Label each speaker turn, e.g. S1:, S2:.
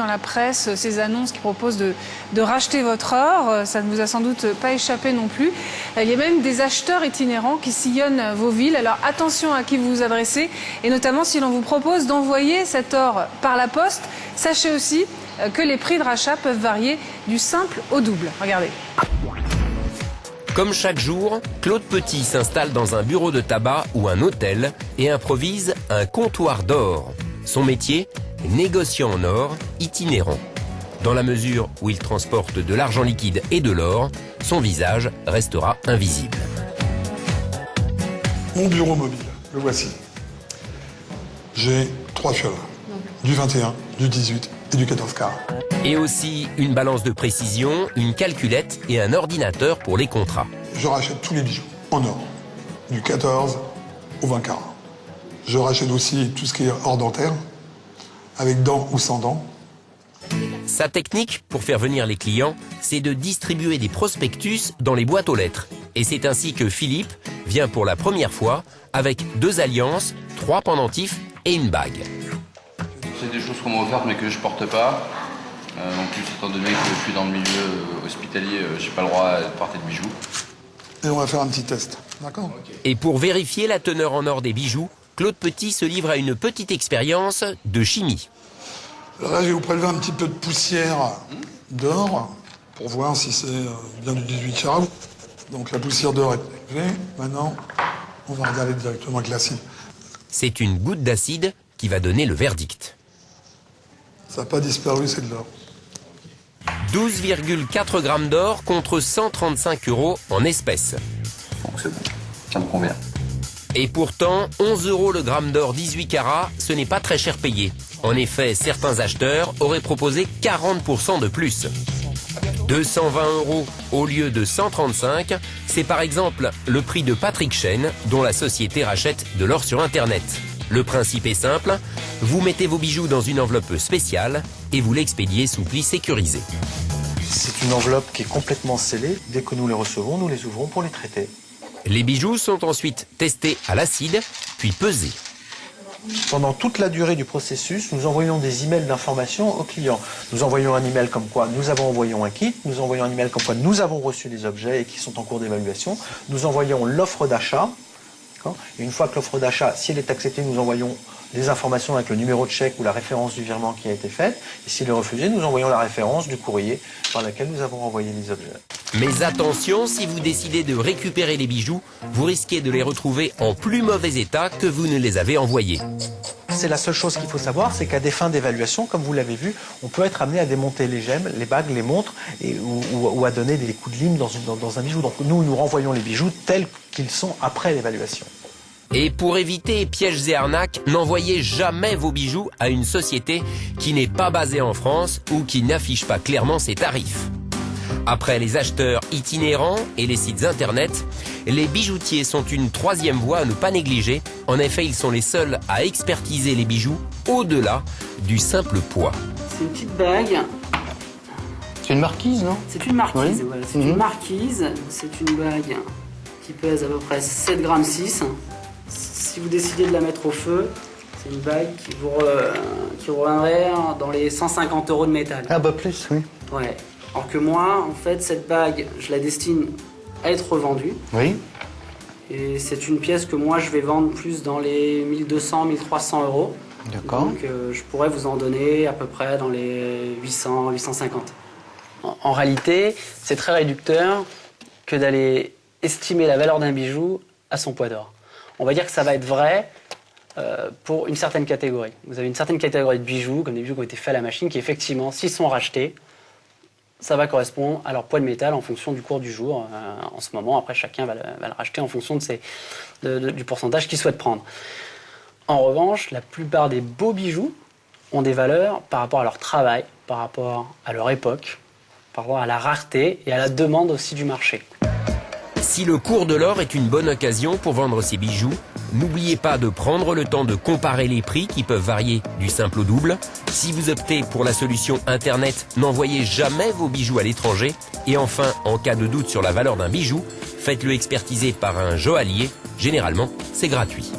S1: dans la presse ces annonces qui proposent de racheter votre or. Ça ne vous a sans doute pas échappé non plus. Il y a même des acheteurs itinérants qui sillonnent vos villes. Alors attention à qui vous vous adressez et notamment si l'on vous propose d'envoyer cet or par la poste, sachez aussi que les prix de rachat peuvent varier du simple au double. Regardez.
S2: Comme chaque jour, Claude Petit s'installe dans un bureau de tabac ou un hôtel et improvise un comptoir d'or. Son métier, négociant en or, itinérant. Dans la mesure où il transporte de l'argent liquide et de l'or, son visage restera invisible.
S3: Mon bureau mobile, le voici. J'ai 3 fioles, du 21, du 18 et du 14 carats.
S2: Et aussi une balance de précision, une calculette et un ordinateur pour les contrats.
S3: Je rachète tous les bijoux en or, du 14 au 20 carats. Je rachète aussi tout ce qui est hors dentaire, avec dents ou sans dents.
S2: Sa technique pour faire venir les clients, c'est de distribuer des prospectus dans les boîtes aux lettres. Et c'est ainsi que Philippe vient pour la première fois avec 2 alliances, 3 pendentifs et une bague.
S4: C'est des choses qu'on m'a offertes mais que je porte pas. En plus, étant donné que je suis dans le milieu hospitalier, je n'ai pas le droit de porter de bijoux.
S3: Et on va faire un petit test, d'accord?
S2: Et pour vérifier la teneur en or des bijoux, Claude Petit se livre à une petite expérience de chimie.
S3: Alors là, je vais vous prélever un petit peu de poussière d'or pour voir si c'est bien du 18 carats. Donc la poussière d'or est prélevée. Maintenant, on va regarder directement avec l'acide.
S2: C'est une goutte d'acide qui va donner le verdict.
S3: Ça n'a pas disparu, c'est de l'or.
S2: 12,4 grammes d'or contre 135 € en espèces.
S4: Donc c'est bon, ça me convient.
S2: Et pourtant, 11 € le gramme d'or 18 carats, ce n'est pas très cher payé. En effet, certains acheteurs auraient proposé 40% de plus. 220 € au lieu de 135, c'est par exemple le prix de Patrick Chen, dont la société rachète de l'or sur Internet. Le principe est simple, vous mettez vos bijoux dans une enveloppe spéciale et vous l'expédiez sous pli sécurisé.
S5: C'est une enveloppe qui est complètement scellée. Dès que nous les recevons, nous les ouvrons pour les traiter.
S2: Les bijoux sont ensuite testés à l'acide, puis pesés.
S5: Pendant toute la durée du processus, nous envoyons des emails d'information aux clients. Nous envoyons un email comme quoi nous avons envoyé un kit, nous envoyons un email comme quoi nous avons reçu des objets et qui sont en cours d'évaluation. Nous envoyons l'offre d'achat. Et une fois que l'offre d'achat, si elle est acceptée, nous envoyons des informations avec le numéro de chèque ou la référence du virement qui a été faite. Et s'il est refusé, nous envoyons la référence du courrier par laquelle nous avons envoyé les objets.
S2: Mais attention, si vous décidez de récupérer les bijoux, vous risquez de les retrouver en plus mauvais état que vous ne les avez envoyés.
S5: C'est la seule chose qu'il faut savoir, c'est qu'à des fins d'évaluation, comme vous l'avez vu, on peut être amené à démonter les gemmes, les bagues, les montres ou à donner des coups de lime dans un bijou. Donc nous renvoyons les bijoux tels qu'ils sont après l'évaluation.
S2: Et pour éviter pièges et arnaques, n'envoyez jamais vos bijoux à une société qui n'est pas basée en France ou qui n'affiche pas clairement ses tarifs. Après les acheteurs itinérants et les sites internet, les bijoutiers sont une 3e voie à ne pas négliger. En effet, ils sont les seuls à expertiser les bijoux au-delà du simple poids.
S6: C'est une petite bague.
S7: C'est une marquise, non?
S6: C'est une marquise,
S7: oui.
S6: voilà. C'est une marquise. C'est une bague qui pèse à peu près 7,6 grammes. Si vous décidez de la mettre au feu, c'est une bague qui vous reviendrait dans les 150 € de métal.
S7: Ah bah plus, oui.
S6: Ouais. Alors que moi, en fait, cette bague, je la destine à être revendue.
S7: Oui.
S6: Et c'est une pièce que moi, je vais vendre plus dans les 1200, 1300 €.
S7: D'accord.
S6: Donc, je pourrais vous en donner à peu près dans les 800, 850. En réalité, c'est très réducteur que d'aller estimer la valeur d'un bijou à son poids d'or. On va dire que ça va être vrai pour une certaine catégorie. Vous avez une certaine catégorie de bijoux, comme des bijoux qui ont été faits à la machine, qui effectivement, s'ils sont rachetés, ça va correspondre à leur poids de métal en fonction du cours du jour. En ce moment, après, chacun va le racheter en fonction du pourcentage qu'il souhaite prendre. En revanche, la plupart des beaux bijoux ont des valeurs par rapport à leur travail, par rapport à leur époque, par rapport à la rareté et à la demande aussi du marché.
S2: Si le cours de l'or est une bonne occasion pour vendre ses bijoux, n'oubliez pas de prendre le temps de comparer les prix qui peuvent varier du simple au double. Si vous optez pour la solution Internet, n'envoyez jamais vos bijoux à l'étranger. Et enfin, en cas de doute sur la valeur d'un bijou, faites-le expertiser par un joaillier. Généralement, c'est gratuit.